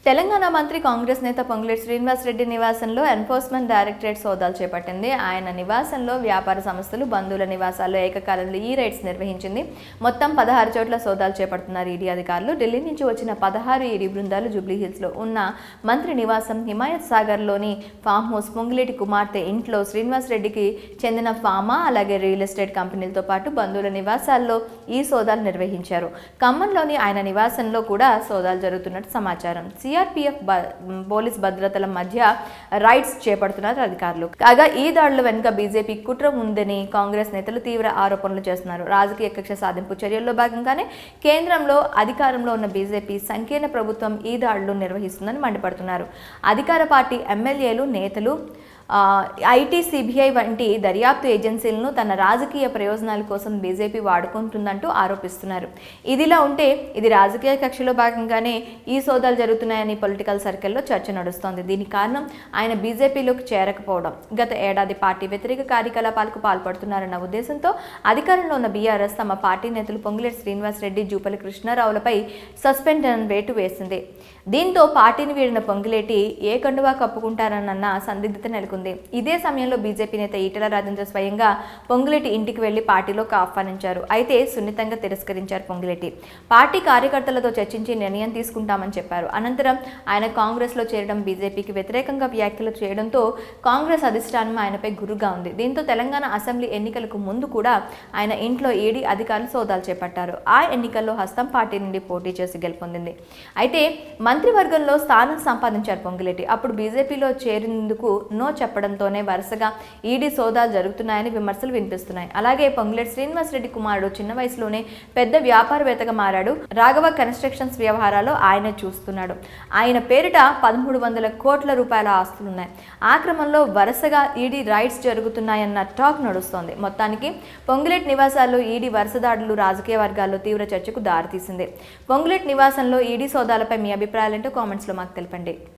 తెలంగాణ మంత్రి కాంగ్రెస్ నేత పొంగులేటి శ్రీనివాసరెడ్డి నివాసంలో ఎన్ఫోర్స్మెంట్ డైరెక్టరేట్ సోదాలు చేపట్టింది. ఆయన నివాసంలో వ్యాపార సంస్థలు, బంధువుల నివాసాల్లో ఏకకాలంలో ఈ రైడ్స్ నిర్వహించింది. మొత్తం 16 చోట్ల సోదాలు చేపడుతున్నారు ఈడీ అధికారులు. ఢిల్లీ నుంచి వచ్చిన 16 ఈడీ బృందాలు జూబ్లీహిల్స్లో ఉన్న మంత్రి నివాసం, హిమాయత్ సాగర్లోని ఫామ్ హౌస్, పొంగులేటి కుమార్తె ఇంట్లో, శ్రీనివాసరెడ్డికి చెందిన ఫామా, అలాగే రియల్ ఎస్టేట్ కంపెనీలతో పాటు బంధువుల నివాసాల్లో ఈ సోదాలు నిర్వహించారు. ఖమ్మంలోని ఆయన నివాసంలో కూడా సోదాలు జరుగుతున్నట్టు సమాచారం. సిఆర్పీఎఫ్ పోలీస్ భద్రతల మధ్య రైడ్స్ చేపడుతున్నారు అధికారులు. కాగా ఈ దాడుల వెనుక బీజేపీ కుట్ర ఉందని కాంగ్రెస్ నేతలు తీవ్ర ఆరోపణలు చేస్తున్నారు. రాజకీయ కక్ష సాధింపు చర్యల్లో భాగంగానే కేంద్రంలో అధికారంలో ఉన్న బీజేపీ సంకీర్ణ ప్రభుత్వం ఈ దాడులు నిర్వహిస్తుందని మండిపడుతున్నారు. అధికార పార్టీ ఎమ్మెల్యేలు, నేతలు ఐటీ, సిబిఐ వంటి దర్యాప్తు ఏజెన్సీలను తన రాజకీయ ప్రయోజనాల కోసం బీజేపీ వాడుకుంటుందంటూ ఆరోపిస్తున్నారు. ఇదిలా ఉంటే ఇది రాజకీయ కక్షలో భాగంగానే ఈ సోదాలు జరుగుతున్నాయని పొలిటికల్ సర్కిల్లో చర్చ నడుస్తోంది. దీనికి కారణం ఆయన బీజేపీలోకి చేరకపోవడం. గత ఏడాది పార్టీ వ్యతిరేక కార్యకలాపాలకు పాల్పడుతున్నారన్న ఉద్దేశంతో అధికారంలో ఉన్న బీఆర్ఎస్ తమ పార్టీ నేతలు పొంగులేటి శ్రీనివాసరెడ్డి, జూపల్లి కృష్ణారావులపై సస్పెన్షన్ వేటు వేసింది. దీంతో పార్టీని వీడిన పొంగులేటి ఏ కండువా కప్పుకుంటారన్న సందిగ్ధత నెలకొంది. ఇదే సమయంలో బీజేపీ నేత ఈటెల రాజేందర్ స్వయంగా పొంగులేటి ఇంటికి వెళ్లి పార్టీలోకి ఆహ్వానించారు. అయితే సున్నితంగా తిరస్కరించారు పొంగులేటి. పార్టీ కార్యకర్తలతో చర్చించి నిర్ణయం తీసుకుంటామని చెప్పారు. అనంతరం ఆయన కాంగ్రెస్లో చేరడం, బీజేపీకి వ్యతిరేకంగా వ్యాఖ్యలు చేయడంతో కాంగ్రెస్ అధిష్టానం ఆయనపై గురుగా ఉంది. దీంతో తెలంగాణ అసెంబ్లీ ఎన్నికలకు ముందు కూడా ఆయన ఇంట్లో ఈడీ అధికారులు సోదాలు చేపట్టారు. ఆ ఎన్నికల్లో హస్తం పార్టీ నుండి పోటీ చేసి గెలుపొందింది. అయితే మంత్రివర్గంలో స్థానం సంపాదించారు పొంగులేటి. అప్పుడు బీజేపీలో చేరేందుకు నో చెప్పడంతోనే వరుసగా ఈడీ సోదాలు జరుగుతున్నాయని విమర్శలు వినిపిస్తున్నాయి. అలాగే పొంగులేటి శ్రీనివాసరెడ్డి కుమారుడు చిన్న వయసులోనే పెద్ద వ్యాపారవేత్తగా మారాడు. రాఘవ కన్స్ట్రక్షన్స్ వ్యవహారాల్లో ఆయనే చూస్తున్నాడు. ఆయన పేరిట 1300 కోట్ల రూపాయల ఆస్తులున్నాయి. ఆ క్రమంలో వరుసగా ఈడీ రైడ్స్ జరుగుతున్నాయన్న టాక్ నడుస్తోంది. మొత్తానికి పొంగులేటి నివాసాల్లో ఈడీ వరుస దాడులు రాజకీయ వర్గాల్లో తీవ్ర చర్చకు దారితీసింది. పొంగులేటి నివాసంలో ఈడీ సోదాలపై మీ అభిప్రాయాలేంటో కామెంట్స్లో మాకు తెలపండి.